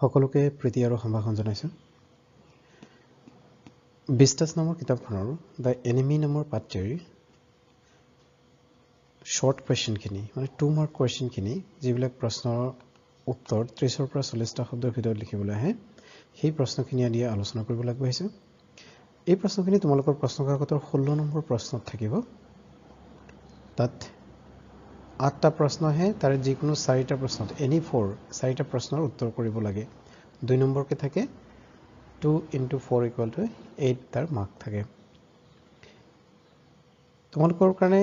সকলোকে প্ৰীতি আৰু সম্ভাষণ জনাইছো। বিস্তাস নামৰ কিতাপখনৰ দ্য এনিমি নামৰ পাঠটিৰ শৰ্ট কুৱেশ্যনখিনি মানে 2 মাৰ্ক কুৱেশ্যনখিনি যিবিলাক প্ৰশ্নৰ উত্তৰ 30 পৰা 40টা শব্দৰ ভিতৰত লিখিবলৈ আহে সেই প্ৰশ্নখিনি আদি আলোচনা কৰিব লাগিব। এই প্ৰশ্নখিনি তোমালোকৰ প্ৰশ্নকাকতৰ 16 নম্বৰ প্ৰশ্নত থাকিব। তাত 8টা প্ৰশ্ন আহে, তাৰে যিকোনো 4টা প্ৰশ্নত এনি 4টা প্ৰশ্নৰ উত্তৰ কৰিব লাগে। 2 নম্বৰকে থাকে 2 × 4 = 8 তাৰ মাৰ্ক থাকে। তোমালোকৰ কাৰণে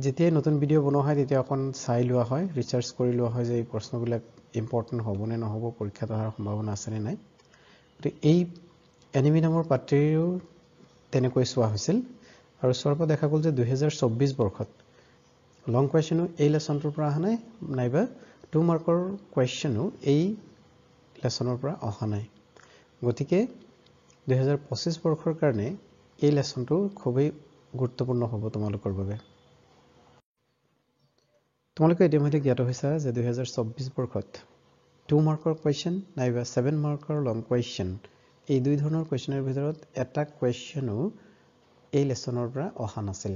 যেতিয়া নতুন ভিডিঅ' বনোৱা হয় তেতিয়া অকণ চাই লোৱা হয়, ৰিচাৰ্চ কৰি লোৱা হয় যে এই প্ৰশ্নবিলাক ইম্পৰ্টেণ্ট হ'ব নে নহ'ব, পৰীক্ষাত অহাৰ সম্ভাৱনা আছে নে নাই। গতিকে এই এনিমি নামৰ পাঠটিও তেনেকৈ চোৱা হৈছিল আৰু চোৱাৰ পৰা দেখা গ'ল যে 2024 বৰ্ষত লং কুৱেশ্যনো এই লেচনটোৰ পৰা অহা নাই, নাইবা 2 মাৰ্কৰ কুৱেশ্যনো এই লেচনৰ পৰা অহা নাই। গতিকে 2025 বৰ্ষৰ কাৰণে এই লেচনটো খুবেই গুৰুত্বপূৰ্ণ হ'ব তোমালোকৰ বাবে। তোমালোকে ইতিমধ্যে জ্ঞাত হৈছা যে 2024 বৰ্ষত 2 মাৰ্কৰ কুৱেশ্যন নাইবা 7 মাৰ্কৰ লং কুৱেশ্যন এই দুই ধৰণৰ কুৱেশ্যনৰ ভিতৰত এটা কুৱেশ্যনো এই লেচনৰ পৰা অহা নাছিল।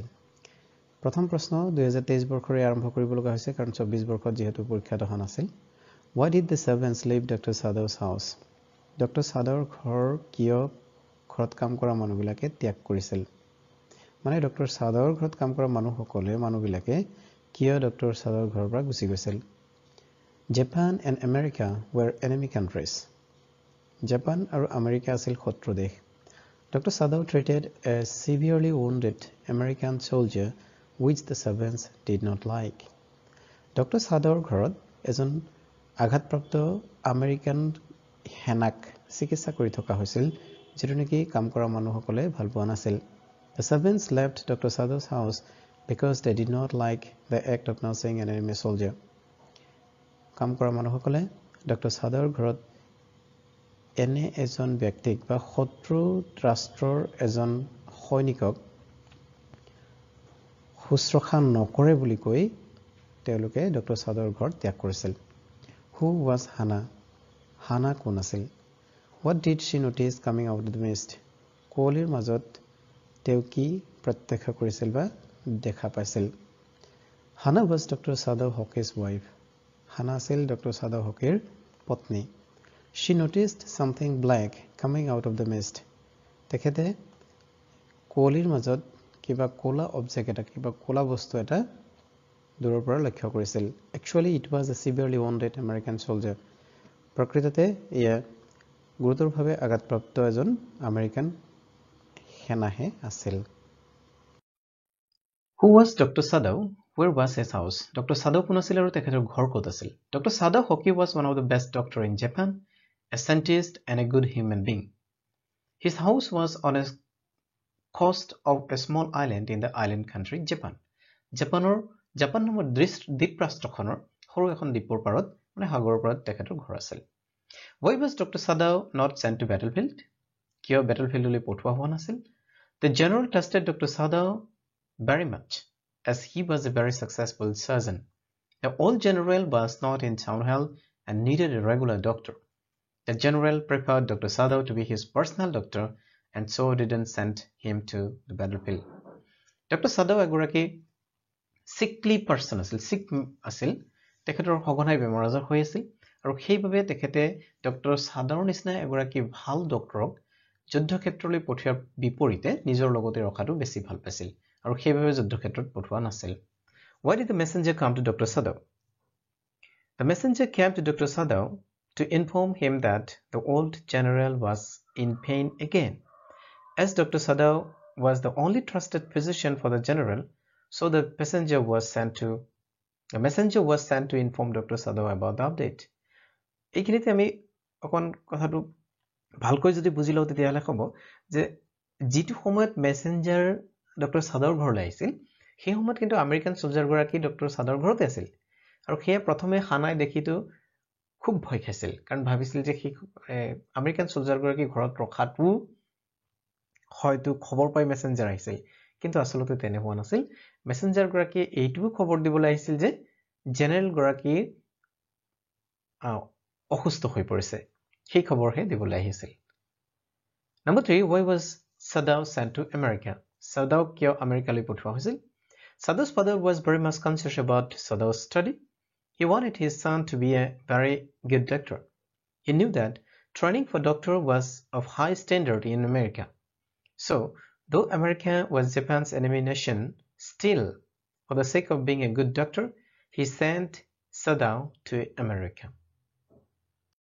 প্ৰথম প্ৰশ্ন 2023 বৰ্ষৰে আৰম্ভ কৰিব লগা হৈছে কাৰণ 24 বৰ্ষত যিহেতু পৰীক্ষাত অহা নাছিল। Why did the servants leave Dr. Sadhu's house? Dr. Sadhuৰ ঘৰ কিয় ঘৰত কাম কৰা মানুহবিলাকে ত্যাগ কৰিছিল? মানে ডক্টৰ সাদৰ ঘৰত কাম কৰা মানুহবিলাকে কিয় ডক্টৰ সাদৰ ঘৰৰ পৰা গুচি গৈছিল? Japan and America were enemy countries. Japan আৰু আমেৰিকা আছিল শত্ৰু দেশ। Dr. Sadhu treated a severely wounded American soldier which the servants did not like. Dr. Sadhuৰ ঘৰত এজন আঘাতপ্ৰাপ্ত আমেৰিকান সেনাক চিকিৎসা কৰি থকা হৈছিল যিটো নেকি কাম কৰা মানুহসকলে ভাল পোৱা নাছিল। The servants left Dr. Sadhu's house because they did not like the act of nursing an enemy soldier. কাম কৰা মানুহসকলে ডক্টৰ সাদৰ ঘৰত এনে এজন ব্যক্তিক বা শত্ৰু ৰাষ্ট্ৰৰ এজন সৈনিকক শুশ্ৰূষা নকৰে বুলি কৈ তেওঁলোকে ডক্টৰ সাদৰ ঘৰ ত্যাগ কৰিছিল। Who was Hannah? Hannah কোন আছিল? What did she notice coming out of the mist? কুঁৱলীৰ মাজত তেওঁ কি প্ৰত্যক্ষ কৰিছিল বা দেখা পাইছিল? Hannah was Dr. Sadhu Hoke's wife. Hannah আছিল ডক্টৰ সাদু হকেৰ পত্নী। She noticed something black coming out of the mist. তেখেতে কুঁৱলীৰ মাজত কিবা ক'লা অবজেক্ট এটা, কিবা ক'লা বস্তু এটা দূৰৰ পৰা লক্ষ্য কৰিছিল। Actually it was a severely wounded American soldier. প্ৰকৃততে এয়া গুৰুতৰভাৱে আঘাতপ্ৰাপ্ত এজন আমেৰিকান সেনাহে আছিল। Who was Dr. Sadhu? Where was his house? Dr. Sadhu কোন আছিল আৰু তেখেতৰ ঘৰ ক'ত আছিল? Dr. Sadhu Hoke was one of the best doctors in Japan, a scientist and a good human being. His house was on a coast of a small island in the island country Japan. Japan নামৰ দ্বীপৰাষ্ট্ৰখনৰ সৰু এখন দ্বীপৰ পাৰত মানে সাগৰৰ পাৰত তেখেতৰ ঘৰ আছিল। Why was Dr. Sadhu not sent to battlefield? কিয় বেটলফিল্ডলৈ পঠোৱা হোৱা নাছিল? The general trusted Dr. Sadhu very much as he was a very successful surgeon. The old general was not in sound health and needed a regular doctor. The general preferred Dr. Sadhu to be his personal doctor and so didn't send him to the battlefield. Dr. Sadhu এগৰাকী sickly person আছিল, sick আছিল। তেখেতৰ সঘনাই বেমাৰ আজাৰ হৈ আছিল আৰু সেইবাবে তেখেতে ডক্টৰ সাদৰ নিচিনা এগৰাকী ভাল ডক্টৰক যুদ্ধক্ষেত্ৰলৈ পঠিওৱাৰ বিপৰীতে নিজৰ লগতে ৰখাটো বেছি ভাল পাইছিল আৰু সেইবাবে যুদ্ধক্ষেত্ৰত পঠোৱা নাছিল। Why did the messenger come to Dr. Sadhu? The messenger came to Dr. Sadhu to inform him that the old general was in pain again. As Dr. Sadhu was the only trusted physician for the general, so the messenger was sent to inform Dr. Sadhu about the update. এইখিনিতে আমি অকণ কথাটো ভালকৈ যদি বুজি লওঁ তেতিয়াহ'লে ক'ব যে যিটো সময়ত মেছেঞ্জাৰ ডক্টৰ সাদৰ ঘৰলৈ আহিছিল সেই সময়ত কিন্তু আমেৰিকান সোলজাৰগৰাকী ডক্টৰ সাদৰ ঘৰতে আছিল আৰু সেয়ে প্ৰথমে হানাই দেখিটো খুব ভয় খাইছিল কাৰণ ভাবিছিল যে সেই আমেৰিকান সোলজাৰগৰাকী ঘৰত ৰখাটো হয়তো খবৰ পাই মেছেঞ্জাৰ আহিছিল, কিন্তু আচলতে তেনে হোৱা নাছিল। মেছেঞ্জাৰ গৰাকী এইটোও খবৰ দিবলৈ আহিছিল যে জেনেৰেল গৰাকী অসুস্থ হৈ পৰিছে সেই খবৰহে দিবলৈ আহিছিল। Number 3, why was Sadao sent to America? Sadaok কিয় আমেৰিকালৈ পঠোৱা হৈছিল? Sadao's father was very much conscious about Sadao's study. He wanted his son to be a very good doctor. He knew that training for doctor was of high standard in America. So, though America was Japan's enemy nation, still, for the sake of being a good doctor, he sent Sadao to America.